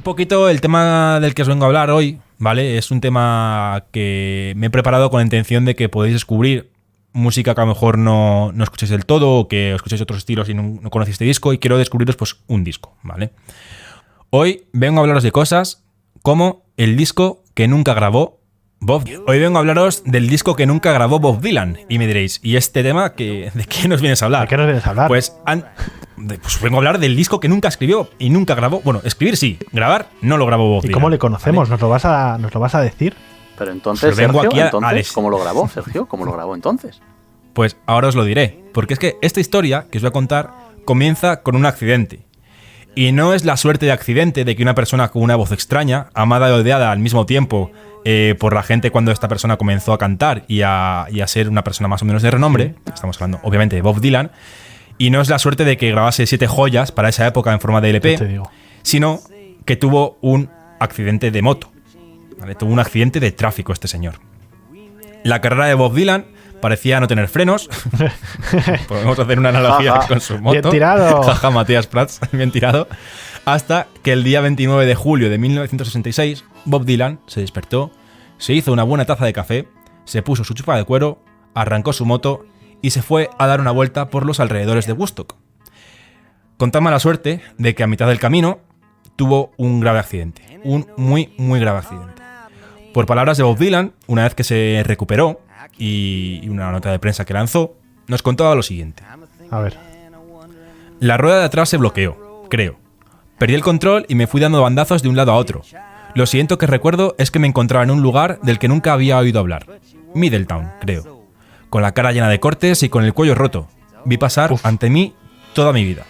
poquito el tema del que os vengo a hablar hoy, ¿vale? Es un tema que me he preparado con la intención de que podéis descubrir música que a lo mejor no escuchéis del todo, o que escuchéis otros estilos y no conocéis este disco, y quiero descubriros pues un disco, ¿vale? Hoy vengo a hablaros de cosas como el disco que nunca grabó Bob Dylan. Hoy vengo a hablaros del disco que nunca grabó Bob Dylan. Y me diréis, ¿y este tema de qué nos vienes a hablar? ¿De qué nos vienes a hablar? Pues vengo a hablar del disco que nunca escribió y nunca grabó. Bueno, escribir sí, grabar no lo grabó Bob Dylan. ¿Y cómo le conocemos? ¿Vale? ¿Nos lo vas a decir? Pero entonces, vengo Sergio, aquí ¿cómo lo grabó, Sergio? ¿Cómo lo grabó entonces? Pues ahora os lo diré. Porque es que esta historia que os voy a contar comienza con un accidente. Y no es la suerte de accidente de que una persona con una voz extraña, amada y odiada al mismo tiempo por la gente cuando esta persona comenzó a cantar y a ser una persona más o menos de renombre, estamos hablando obviamente de Bob Dylan, y no es la suerte de que grabase 7 joyas para esa época en forma de LP, sino que tuvo un accidente de moto, ¿vale? Tuvo un accidente de tráfico este señor. La carrera de Bob Dylan parecía no tener frenos. Podemos hacer una analogía con su moto. Bien tirado. Jaja, Matías Prats, bien tirado. Hasta que el día 29 de julio de 1966, Bob Dylan se despertó, se hizo una buena taza de café, se puso su chupa de cuero, arrancó su moto y se fue a dar una vuelta por los alrededores de Woodstock. Con tan mala suerte de que a mitad del camino tuvo un grave accidente. Un muy, muy grave accidente. Por palabras de Bob Dylan, una vez que se recuperó, y una nota de prensa que lanzó, nos contaba lo siguiente. A ver. La rueda de atrás se bloqueó, creo. Perdí el control y me fui dando bandazos de un lado a otro. Lo siguiente que recuerdo es que me encontraba en un lugar del que nunca había oído hablar. Middletown, creo. Con la cara llena de cortes y con el cuello roto. Vi pasar ante mí toda mi vida.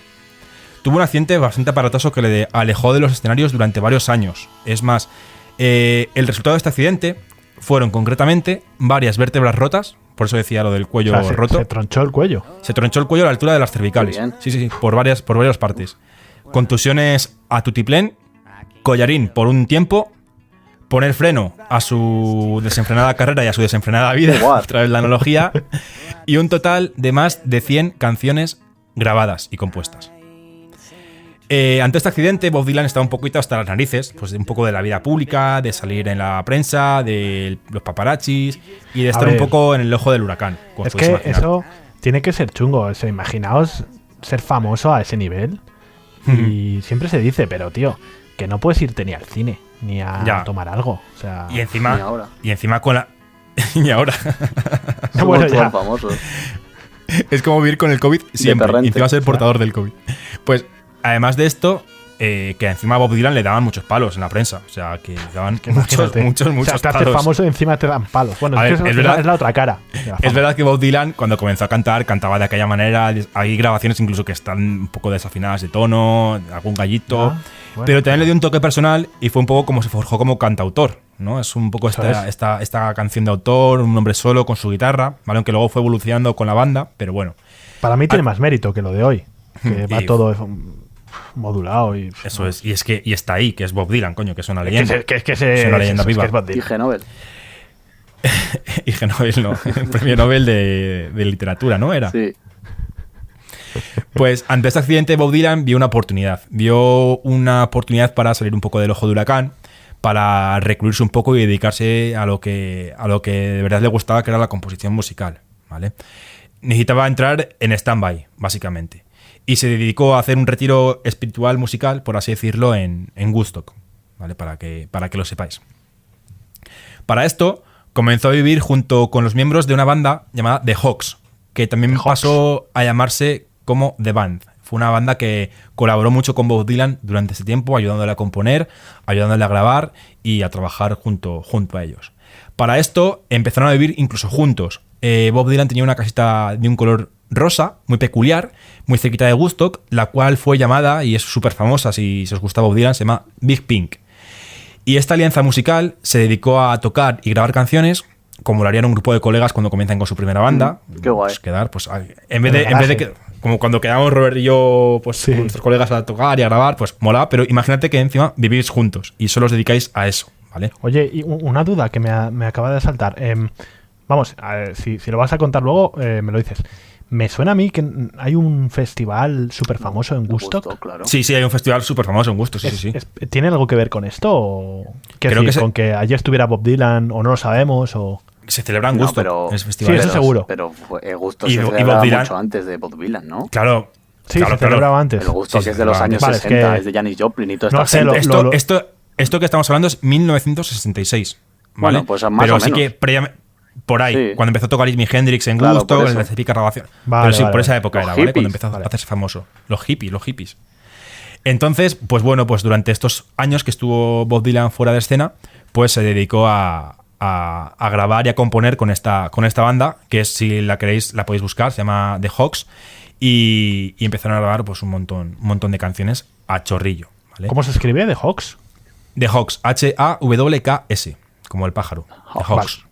Tuvo un accidente bastante aparatoso que le alejó de los escenarios durante varios años. Es más, el resultado de este accidente fueron concretamente varias vértebras rotas, por eso decía lo del cuello roto. Se tronchó el cuello. Se tronchó el cuello a la altura de las cervicales. Sí, por varias partes. Contusiones a tutiplén, collarín por un tiempo, poner freno a su desenfrenada carrera y a su desenfrenada vida, otra vez la analogía, y un total de más de 100 canciones grabadas y compuestas. Ante este accidente, Bob Dylan estaba un poquito hasta las narices, pues un poco de la vida pública, de salir en la prensa, de los paparazzis y de estar un poco en el ojo del huracán. Es que eso tiene que ser chungo. Imaginaos ser famoso a ese nivel. Y siempre se dice, pero tío, que no puedes irte ni al cine, ni a tomar algo. O sea, y encima con la... y ahora. Bueno, ya. Famosos. Es como vivir con el COVID siempre. Y encima ser portador del COVID. Pues además de esto, que encima a Bob Dylan le daban muchos palos en la prensa. O sea, que le daban muchos o sea, te haces palos. famoso y encima te dan palos. Bueno, es la otra cara. Es verdad que Bob Dylan, cuando comenzó a cantar, cantaba de aquella manera. Hay grabaciones incluso que están un poco desafinadas de tono, algún gallito. Pero también le dio un toque personal y fue un poco como se forjó como cantautor, ¿no? Es un poco esta canción de autor, un hombre solo con su guitarra, ¿vale? Aunque luego fue evolucionando con la banda, pero bueno. Para mí tiene más mérito que lo de hoy. Que va todo modulado y... Eso es, y está ahí, que es Bob Dylan, coño, que es una leyenda. Es una leyenda viva. Ig Nobel. Ig Nobel, no. El premio Nobel de literatura, ¿no? Era. Sí. Pues ante este accidente Bob Dylan vio una oportunidad. Vio una oportunidad para salir un poco del ojo del huracán, para recluirse un poco y dedicarse a lo que de verdad le gustaba, que era la composición musical, ¿vale? Necesitaba entrar en stand-by, básicamente. Y se dedicó a hacer un retiro espiritual musical, por así decirlo, en Woodstock, ¿vale? Para que lo sepáis. Para esto, comenzó a vivir junto con los miembros de una banda llamada The Hawks, que también pasó a llamarse como The Band. Fue una banda que colaboró mucho con Bob Dylan durante ese tiempo, ayudándole a componer, ayudándole a grabar y a trabajar junto a ellos. Para esto, empezaron a vivir incluso juntos. Bob Dylan tenía una casita de un color rosa, muy peculiar, muy cerquita de Woodstock, la cual fue llamada, y es súper famosa si os gusta Bob Dylan, se llama Big Pink. Y esta alianza musical se dedicó a tocar y grabar canciones, como lo harían un grupo de colegas cuando comienzan con su primera banda. Qué guay. Pues quedar, pues, en vez de que, como cuando quedamos Robert y yo, pues con nuestros colegas a tocar y a grabar, pues mola, pero imagínate que encima vivís juntos y solo os dedicáis a eso, ¿vale? Oye, y una duda que me acaba de saltar. Vamos, si lo vas a contar luego, me lo dices. Me suena a mí que hay un festival súper famoso en Woodstock. Claro. Sí, hay un festival súper famoso en Woodstock, sí. ¿Tiene algo que ver con esto? ¿O creo que con que allí estuviera Bob Dylan o no lo sabemos? O... Se celebra en Woodstock, pero, ese festival. Sí, eso seguro. Pero Woodstock se celebraba mucho antes de Bob Dylan, ¿no? Claro. Sí, se celebraba antes. El Woodstock es de los años 60, es de Janis Joplin y todo esto que estamos hablando es 1966. ¿vale? Bueno, pues más pero o sí menos. que por ahí, Sí. cuando empezó a tocar Jimi Hendrix en Woodstock, en la típica grabación. Vale, pero sí, vale, por esa época era, ¿vale? Cuando empezó a hacerse famoso. Los hippies. Entonces, pues bueno, pues durante estos años que estuvo Bob Dylan fuera de escena, pues se dedicó a grabar y a componer con esta banda, que es, si la queréis, la podéis buscar, se llama The Hawks, y empezaron a grabar pues un montón de canciones a chorrillo, ¿vale? ¿Cómo se escribe? ¿The Hawks? The Hawks, Hawks, como el pájaro. The Hawks.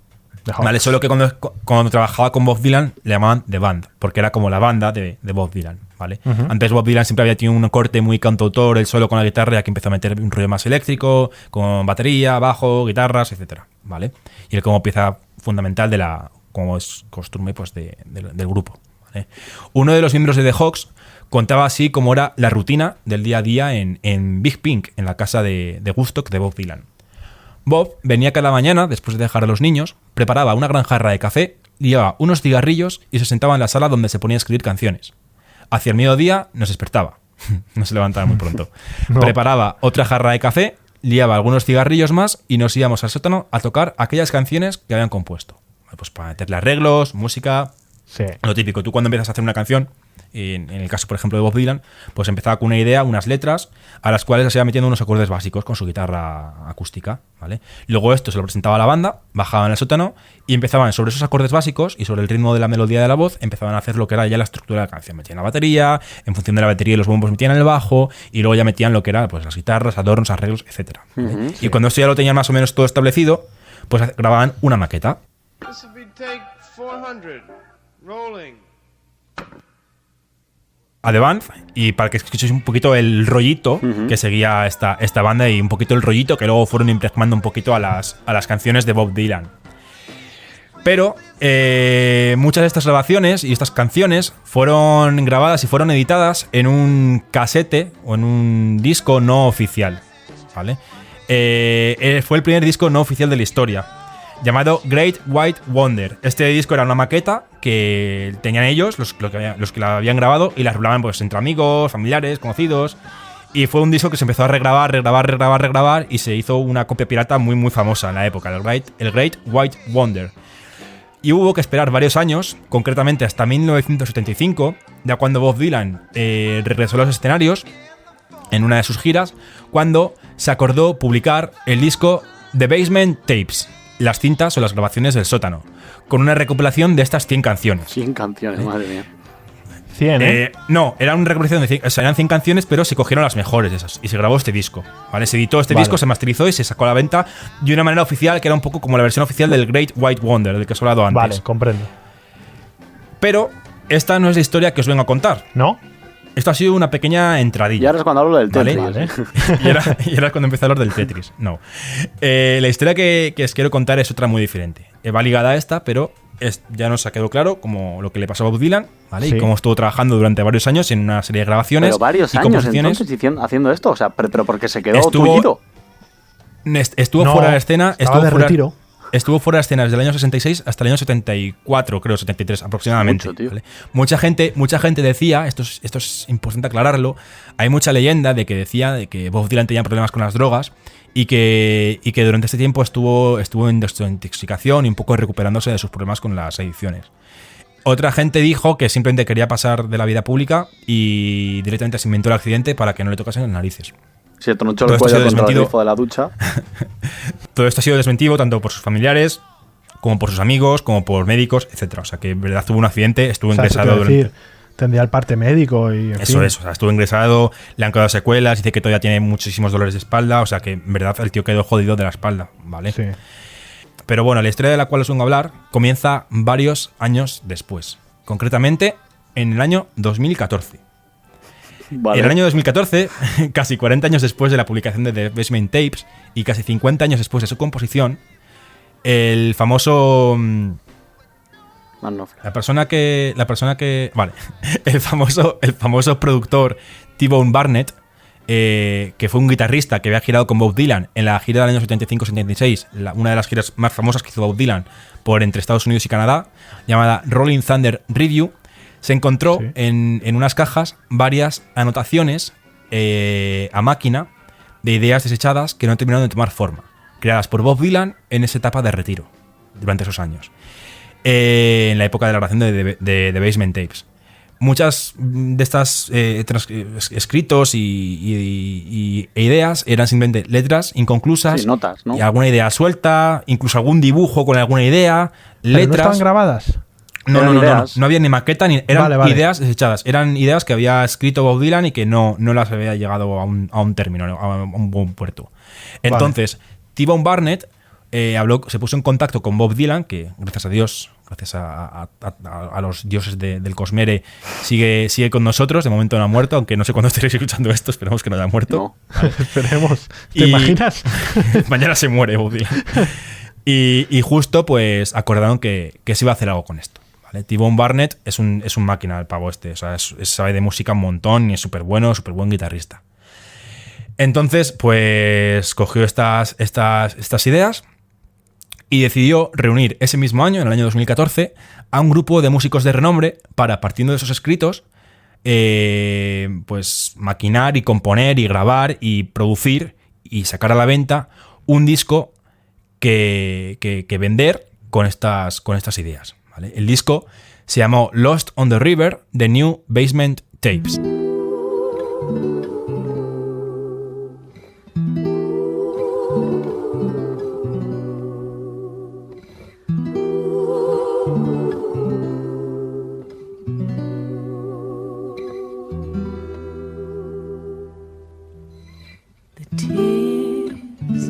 Vale, solo que cuando trabajaba con Bob Dylan le llamaban The Band, porque era como la banda de Bob Dylan, ¿vale? Uh-huh. Antes Bob Dylan siempre había tenido un corte muy cantautor, él solo con la guitarra, y aquí empezó a meter un rollo más eléctrico, con batería, bajo, guitarras, etcétera, ¿vale? Y él como pieza fundamental como es costumbre, pues del grupo, ¿vale? Uno de los miembros de The Hawks contaba así como era la rutina del día a día en Big Pink, en la casa de Woodstock de Bob Dylan. Bob venía cada mañana, después de dejar a los niños, preparaba una gran jarra de café, llevaba unos cigarrillos y se sentaba en la sala donde se ponía a escribir canciones. Hacia el mediodía nos despertaba. No se levantaba muy pronto. No. Preparaba otra jarra de café, liaba algunos cigarrillos más y nos íbamos al sótano a tocar aquellas canciones que habían compuesto. Pues para meterle arreglos, música, Sí. lo típico. Tú cuando empiezas a hacer una canción, en el caso, por ejemplo, de Bob Dylan, pues empezaba con una idea, unas letras, a las cuales se iba metiendo unos acordes básicos con su guitarra acústica, ¿vale? Luego esto se lo presentaba a la banda, bajaban al sótano y empezaban sobre esos acordes básicos y sobre el ritmo de la melodía de la voz, empezaban a hacer lo que era ya la estructura de la canción. Metían la batería, en función de la batería y los bombos metían el bajo, y luego ya metían lo que era pues las guitarras, adornos, arreglos, etc. ¿vale? Uh-huh, y cuando esto ya lo tenían más o menos todo establecido, pues grababan una maqueta. This will be take 400. Rolling. A The Band, y para que escuchéis un poquito el rollito que seguía esta banda, y un poquito el rollito que luego fueron impregnando un poquito a las canciones de Bob Dylan. Pero muchas de estas grabaciones y estas canciones fueron grabadas y fueron editadas en un casete o en un disco no oficial, ¿vale? Fue el primer disco no oficial de la historia, llamado Great White Wonder. Este disco era una maqueta que tenían ellos, los que la habían grabado, y la reglaban pues entre amigos, familiares, conocidos. Y fue un disco que se empezó a regrabar, y se hizo una copia pirata muy muy famosa en la época, el Great White Wonder. Y hubo que esperar varios años, concretamente hasta 1975, ya cuando Bob Dylan regresó a los escenarios en una de sus giras, cuando se acordó publicar el disco The Basement Tapes, las cintas o las grabaciones del sótano, con una recopilación de estas 100 canciones. 100 canciones, madre mía. 100, ¿eh? No, era una recopilación de 100, o sea, eran 100 canciones, pero se cogieron las mejores de esas y se grabó este disco, ¿vale? Se editó este disco, se masterizó y se sacó a la venta de una manera oficial, que era un poco como la versión oficial del Great White Wonder, del que os he hablado antes. Vale, comprendo. Pero esta no es la historia que os vengo a contar. ¿No? Esto ha sido una pequeña entradilla. Y ahora es cuando hablo del Tetris. ¿Vale? y ahora es cuando empieza a hablar del Tetris. No. La historia que os quiero contar es otra muy diferente. Va ligada a esta, pero ya nos ha quedado claro como lo que le pasó a Bob Dylan, ¿vale? Sí. Y cómo estuvo trabajando durante varios años en una serie de grabaciones. Pero varios y años composiciones. entonces haciendo esto, o sea, pero porque se quedó tullido. Estuvo fuera de escena. Retiro. Estuvo fuera de escena desde el año 66 hasta el año 74, creo, 73 aproximadamente. Mucho, tío. ¿Vale? Mucha gente decía, esto es importante aclararlo, hay mucha leyenda de que decía de que Bob Dylan tenía problemas con las drogas y que durante este tiempo estuvo en desintoxicación y un poco recuperándose de sus problemas con las adicciones. Otra gente dijo que simplemente quería pasar de la vida pública y directamente se inventó el accidente para que no le tocasen las narices. Si el troncho le cuello contra el grifo de la ducha. Todo esto ha sido desmentido tanto por sus familiares, como por sus amigos, como por médicos, etcétera. O sea, que en verdad tuvo un accidente, estuvo ingresado durante... Tendría el parte médico y... Eso es, o sea, estuvo ingresado, le han quedado secuelas, dice que todavía tiene muchísimos dolores de espalda, o sea, que en verdad el tío quedó jodido de la espalda, ¿vale? Sí. Pero bueno, la historia de la cual os vengo a hablar comienza varios años después. Concretamente, en el año 2014. Vale. En el año 2014, casi 40 años después de la publicación de The Basement Tapes y casi 50 años después de su composición, el famoso La persona que vale, el famoso productor T-Bone Barnett, que fue un guitarrista que había girado con Bob Dylan en la gira del año 75-76, una de las giras más famosas que hizo Bob Dylan por entre Estados Unidos y Canadá, llamada Rolling Thunder Review, se encontró en unas cajas varias anotaciones a máquina de ideas desechadas que no terminaron de tomar forma, creadas por Bob Dylan en esa etapa de retiro durante esos años, en la época de la grabación de The Basement Tapes. Muchas de estas escritos e ideas eran simplemente letras inconclusas, sí, notas, ¿no? Y alguna idea suelta, incluso algún dibujo con alguna idea, ¿Pero letras. no estaban grabadas? No había ni maqueta, ni eran ideas desechadas. Eran ideas que había escrito Bob Dylan y que no las había llegado a un término, a un buen puerto. Entonces, T-Bone Barnett se puso en contacto con Bob Dylan, que gracias a Dios, gracias a los dioses del Cosmere, sigue con nosotros. De momento no ha muerto, aunque no sé cuándo estaréis escuchando esto, esperemos que no haya muerto. No. Vale. Esperemos. ¿Te imaginas? Mañana se muere Bob Dylan. Y justo pues acordaron que se iba a hacer algo con esto. ¿Vale? T-Bone Barnett es un máquina, el pavo este. O sea, sabe de música un montón y es súper buen guitarrista. Entonces, pues cogió estas ideas y decidió reunir ese mismo año, en el año 2014, a un grupo de músicos de renombre para, partiendo de esos escritos, pues maquinar y componer y grabar y producir y sacar a la venta un disco que vender con estas ideas. ¿Vale? El disco se llamó Lost on the River, The New Basement Tapes.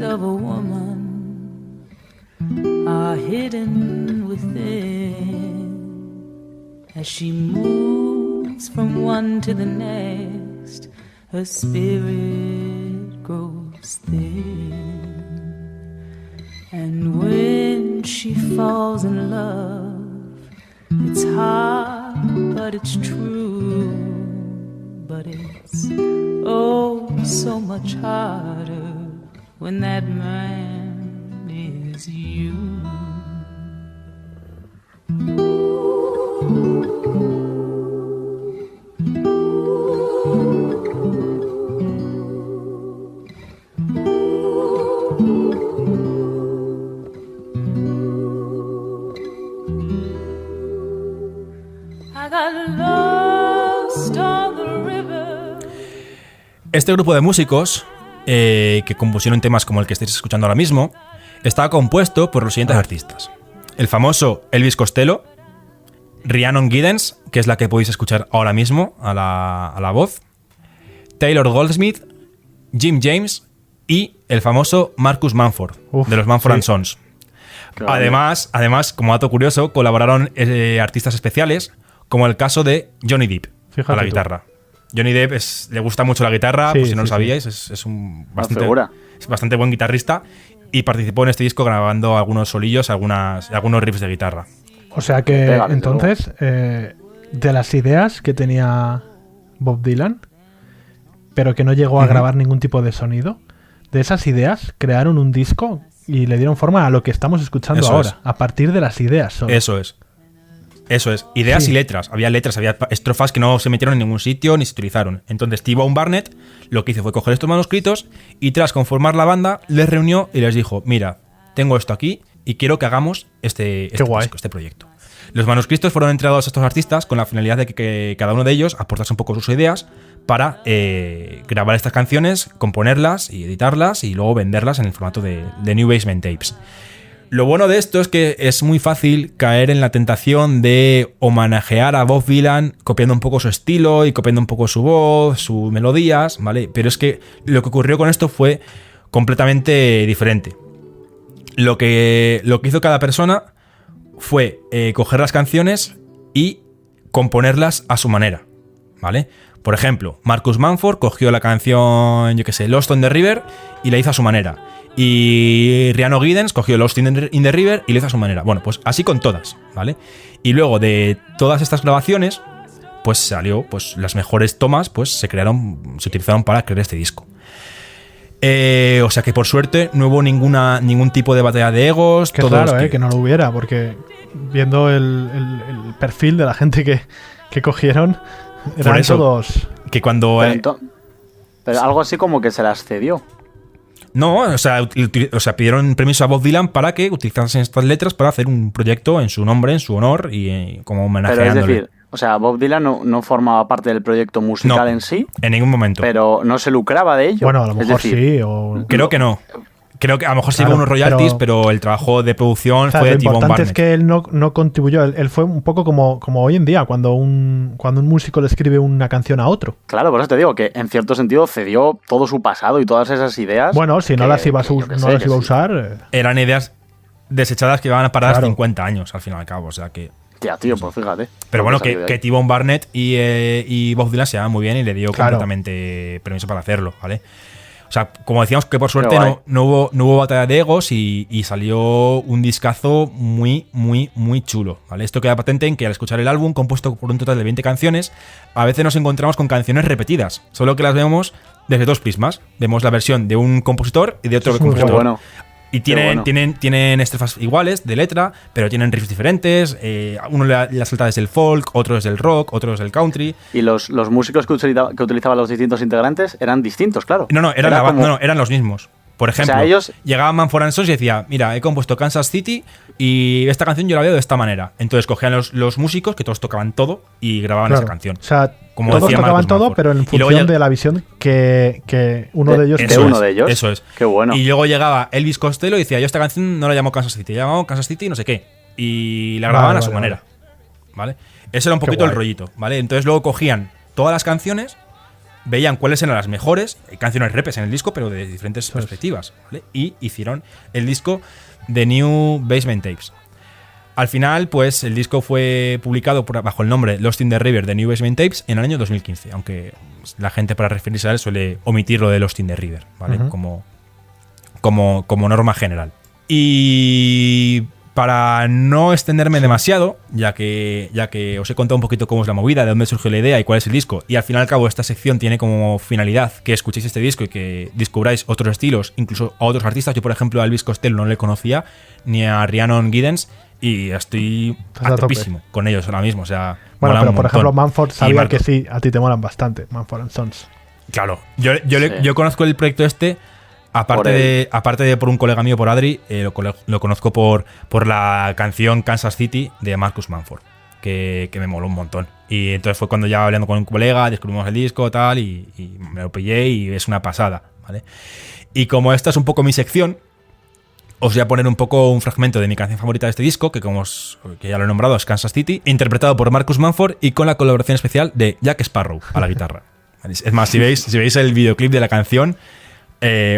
Of a woman are hidden within. As she moves from one to the next, her spirit grows thin. And when she falls in love, it's hard, but it's true. But it's oh so much harder when that man is you. I got lost on the river. Este grupo de músicos que compusieron temas como el que estáis escuchando ahora mismo, estaba compuesto por los siguientes artistas: el famoso Elvis Costello, Rhiannon Giddens, que es la que podéis escuchar ahora mismo a la voz, Taylor Goldsmith, Jim James y el famoso Marcus Mumford, de los Mumford & Sons. Además, como dato curioso, colaboraron artistas especiales, como el caso de Johnny Depp, a la guitarra. Johnny Depp le gusta mucho la guitarra, por si no lo sabíais, es un bastante buen guitarrista y participó en este disco grabando algunos solillos, algunos riffs de guitarra. O sea que entonces, de las ideas que tenía Bob Dylan, pero que no llegó a grabar ningún tipo de sonido, de esas ideas crearon un disco y le dieron forma a lo que estamos escuchando ahora, a partir de las ideas solo. Eso es, ideas y letras. Había estrofas que no se metieron en ningún sitio ni se utilizaron. Entonces T-Bone Barnett lo que hizo fue coger estos manuscritos y tras conformar la banda les reunió y les dijo: mira, tengo esto aquí y quiero que hagamos este disco, este proyecto. Los manuscritos fueron entregados a estos artistas con la finalidad de que cada uno de ellos aportase un poco sus ideas para grabar estas canciones, componerlas y editarlas y luego venderlas en el formato de New Basement Tapes. Lo bueno de esto es que es muy fácil caer en la tentación de homenajear a Bob Dylan copiando un poco su estilo y copiando un poco su voz, sus melodías, ¿vale? Pero es que lo que ocurrió con esto fue completamente diferente. Lo que hizo cada persona fue coger las canciones y componerlas a su manera, ¿vale? Por ejemplo, Marcus Mumford cogió la canción, Lost on the River y la hizo a su manera. Y Rhiannon Giddens cogió Lost in the River y lo hizo a su manera. Bueno, pues así con todas, ¿vale? Y luego de todas estas grabaciones, pues salió, pues las mejores tomas, pues se utilizaron para crear este disco. O sea que por suerte no hubo ningún tipo de batalla de egos. Qué raro, que no lo hubiera, porque viendo el perfil de la gente que cogieron, eran todos... Que cuando... Pero algo así como que se las cedió. No, o sea, pidieron permiso a Bob Dylan para que utilizasen estas letras para hacer un proyecto en su nombre, en su honor y como homenajeándole. Pero es decir, o sea, Bob Dylan no formaba parte del proyecto musical en sí. En ningún momento. Pero no se lucraba de ello. Bueno, a lo mejor sí. Creo que no. Creo que a lo mejor se iba unos royalties, pero el trabajo de producción fue de T-Bone Barnett. Lo importante es que él no contribuyó. Él fue un poco como hoy en día, cuando un músico le escribe una canción a otro. Claro, por eso te digo que en cierto sentido cedió todo su pasado y todas esas ideas. Bueno, si no las iba a usar... Eran ideas desechadas que iban a parar 50 años, al fin y al cabo. O sea que... Ya, tío, pues fíjate. Pero bueno, que T-Bone Barnett y Bob Dylan se llevaban muy bien y le dio completamente permiso para hacerlo, ¿vale? O sea, como decíamos que por suerte no hubo batalla de egos y salió un discazo muy, muy, muy chulo, ¿vale? Esto queda patente en que al escuchar el álbum, compuesto por un total de 20 canciones, a veces nos encontramos con canciones repetidas, solo que las vemos desde dos prismas. Vemos la versión de un compositor y de otro compositor. Bueno. Y tienen estrofas iguales de letra, pero tienen riffs diferentes. Uno la salta desde el folk, otro desde el rock, otro desde el country. Y los músicos que utilizaban los distintos integrantes eran distintos, claro. No, eran los mismos. Por ejemplo, llegaba Mumford & Sons y decía, mira, he compuesto Kansas City y esta canción yo la veo de esta manera. Entonces cogían los músicos, que todos tocaban todo, y grababan esa canción. O sea, como todos tocaban todo, pero en función de la visión que uno de ellos tenía. Uno de ellos. Eso es. Qué bueno. Y luego llegaba Elvis Costello y decía, yo esta canción no la llamo Kansas City, la llamo Kansas City no sé qué. Y la grababan a su manera. ¿Vale? Ese era un poquito el rollito, ¿vale? Entonces luego cogían todas las canciones, veían cuáles eran las mejores, canciones repes en el disco, pero de diferentes perspectivas, ¿vale? Y hicieron el disco The New Basement Tapes. Al final, pues el disco fue publicado bajo el nombre Lost in the River, The New Basement Tapes, en el año 2015, aunque la gente para referirse a él suele omitir lo de Lost in the River, ¿vale? Como norma general. Y para no extenderme demasiado, ya que os he contado un poquito cómo es la movida, de dónde surgió la idea y cuál es el disco, y al fin y al cabo esta sección tiene como finalidad que escuchéis este disco y que descubráis otros estilos, incluso a otros artistas. Yo, por ejemplo, a Elvis Costello no le conocía, ni a Rhiannon Giddens, y estoy a topísimo con ellos ahora mismo. O sea, bueno, pero por ejemplo, Mumford sabía que sí, a ti te molan bastante, Mumford & Sons. Claro, yo conozco el proyecto este. Aparte de por un colega mío, por Adri, lo conozco por la canción Kansas City de Marcus Mumford, que me moló un montón. Y entonces fue cuando ya hablando con un colega, descubrimos el disco tal, y me lo pillé y es una pasada, ¿vale? Y como esta es un poco mi sección, os voy a poner un poco un fragmento de mi canción favorita de este disco, que ya lo he nombrado, es Kansas City, interpretado por Marcus Mumford y con la colaboración especial de Jack Sparrow a la guitarra. Es más, si veis el videoclip de la canción,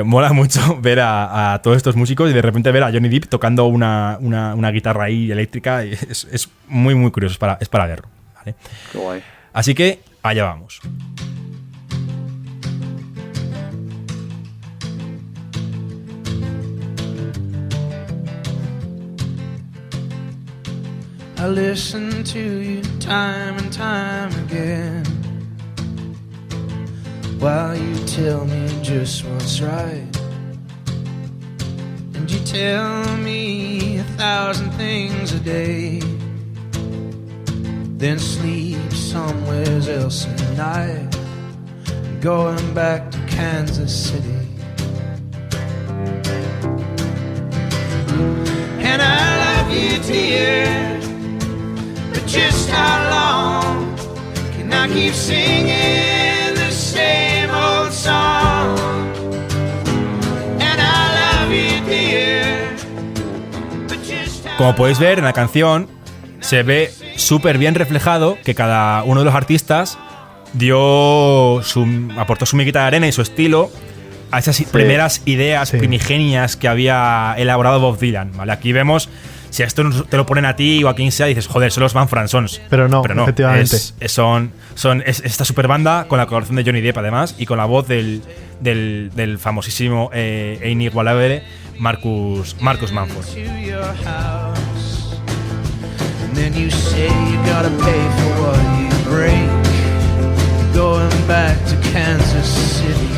mola mucho ver a todos estos músicos y de repente ver a Johnny Depp tocando una guitarra ahí eléctrica. Es muy, muy curioso, es para verlo, ¿vale? Qué guay. Así que allá vamos. I listen to you time and time again, while you tell me just what's right. And you tell me 1,000 things a day, then sleep somewhere else at night, going back to Kansas City. And I love you, dear, but just how long can I keep singing the same old song? And I love you, dear, but just how. Como podéis ver en la canción, se ve súper bien reflejado que cada uno de los artistas aportó su miquita de arena y su estilo a esas primeras ideas primigenias que había elaborado Bob Dylan, ¿vale? Aquí vemos, si a esto te lo ponen a ti o a quien sea, dices, joder, son los Mumford & Sons. Pero no, efectivamente. Es esta super banda con la colaboración de Johnny Depp, además, y con la voz del del famosísimo e inigualable Marcus Mumford. Then you say you gotta pay for what you break. Going back to Kansas City.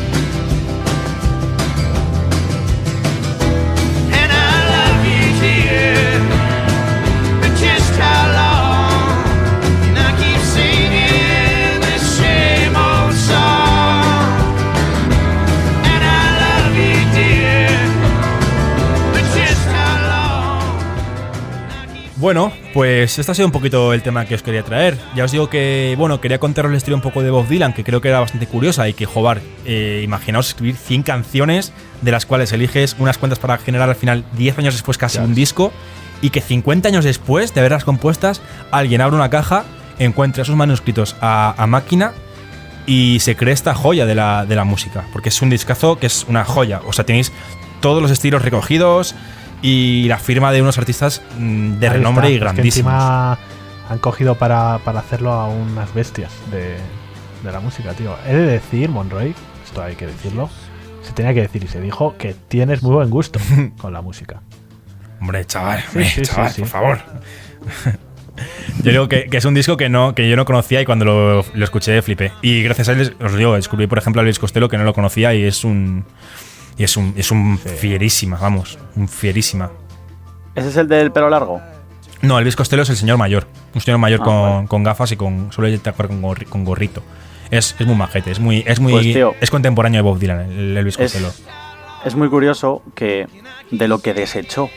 And I love you, dear, but just how long? And I keep singing the same old song. And I love you, dear, but just how long? Bueno, pues este ha sido un poquito el tema que os quería traer. Ya os digo que, bueno, quería contaros la historia un poco de Bob Dylan, que creo que era bastante curiosa y que, joder, imaginaos escribir 100 canciones, de las cuales eliges unas cuantas para generar al final 10 años después casi un disco, y que 50 años después de haberlas compuestas, alguien abre una caja, encuentra sus manuscritos a máquina y se cree esta joya de la música, porque es un discazo que es una joya. O sea, tenéis todos los estilos recogidos y la firma de unos artistas de Ahí renombre está, y grandísimos. encima han cogido para hacerlo a unas bestias de la música, tío. He de decir, Monroy, esto hay que decirlo, se tenía que decir y se dijo que tienes muy buen gusto con la música. Hombre, chaval, Sí, por favor. Yo digo que es un disco que yo no conocía y cuando lo escuché flipé. Y gracias a él, os digo, descubrí por ejemplo a Luis Costello, que no lo conocía, y es un fierísima, vamos, un fierísima. ¿Ese es el del pelo largo? No, Elvis Costello es el señor mayor. Un señor mayor vale. con gafas y suele tatuar con gorrito. Es muy majete, es muy Pues, tío, es contemporáneo de Bob Dylan, el Elvis Costello. Es muy curioso que de lo que desechó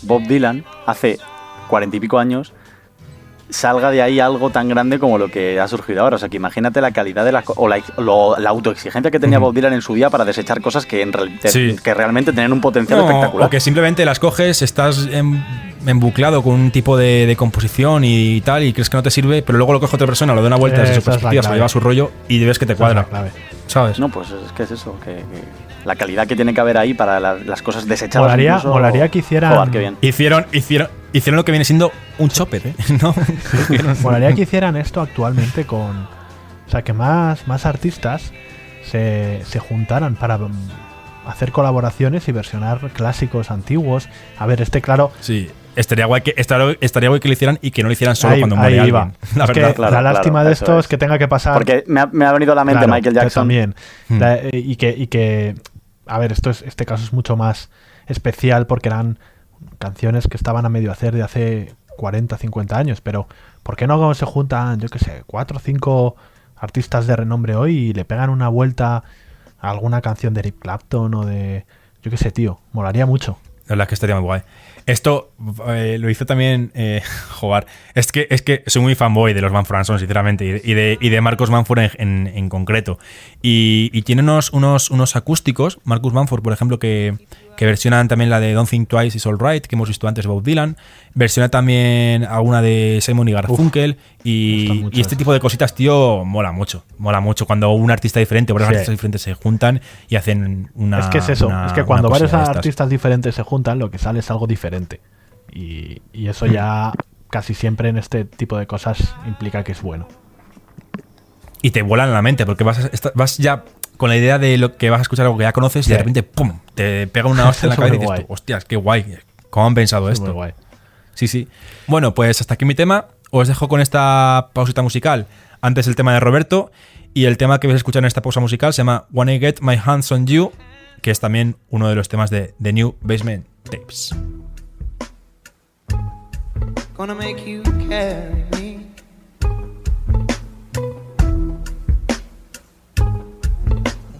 Bob Dylan hace 40 y pico años salga de ahí algo tan grande como lo que ha surgido ahora. O sea, que imagínate la calidad de la autoexigencia que tenía Bob Dylan en su día para desechar cosas que, que realmente tenían un potencial espectacular. O que simplemente las coges, estás embuclado con un tipo de composición y tal, y crees que no te sirve, pero luego lo coge otra persona, lo da una vuelta desde su perspectiva, se lo lleva a su rollo y ves que te cuadra. ¿Sabes? No, pues es que es eso, que la calidad que tiene que haber ahí para las cosas desechadas. Molaría que hicieran. Joder, qué bien. Hicieron lo que viene siendo un chopper, ¿no? Molaría que hicieran esto actualmente con. O sea, que más artistas se juntaran para hacer colaboraciones y versionar clásicos antiguos. A ver, claro. Sí. Estaría guay que lo hicieran y que no lo hicieran solo cuando muere alguien. La verdad. La lástima de esto es que tenga que pasar. Porque me ha venido a la mente Michael Jackson. También. Y que. A ver, este caso es mucho más especial porque eran canciones que estaban a medio hacer de hace 40, 50 años. Pero, ¿por qué no se juntan, yo qué sé, 4 o 5 artistas de renombre hoy y le pegan una vuelta a alguna canción de Eric Clapton o de. Yo qué sé, tío. Molaría mucho. La verdad es que estaría muy guay. Esto lo hizo también Jobar. Es que soy muy fanboy de los Mumford & Sons, sinceramente, y de Marcus Mumford en concreto. Y tiene unos acústicos, Marcus Mumford, por ejemplo, que versionan también la de Don't Think Twice Is Alright, que hemos visto antes de Bob Dylan. Versiona también alguna de Simon y Garfunkel. Y este tipo de cositas, tío, mola mucho. Mola mucho cuando un artista diferente o varios artistas diferentes se juntan y hacen una. Es que es eso, es que cuando varios artistas diferentes se juntan, lo que sale es algo diferente. Y eso ya casi siempre en este tipo de cosas implica que es bueno. Y te vuelan la mente, porque vas ya con la idea de lo que vas a escuchar algo que ya conoces y de repente ¡pum! Te pega una hostia en la cabeza y dices, hostias, qué guay, ¿cómo han pensado esto? Muy guay. Sí. Bueno, pues hasta aquí mi tema. Os dejo con esta pausita musical. Antes el tema de Roberto, y el tema que vais a escuchar en esta pausa musical se llama When I Get My Hands on You, que es también uno de los temas de The New Basement Tapes. Gonna make you carry me.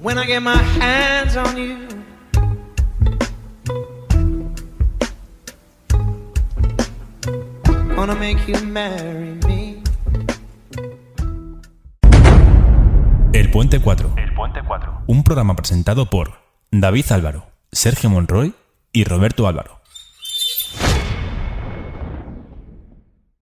When I get my hands on you. Gonna make you marry me. El Puente 4. Un programa presentado por David Álvaro, Sergio Monroy y Roberto Álvaro.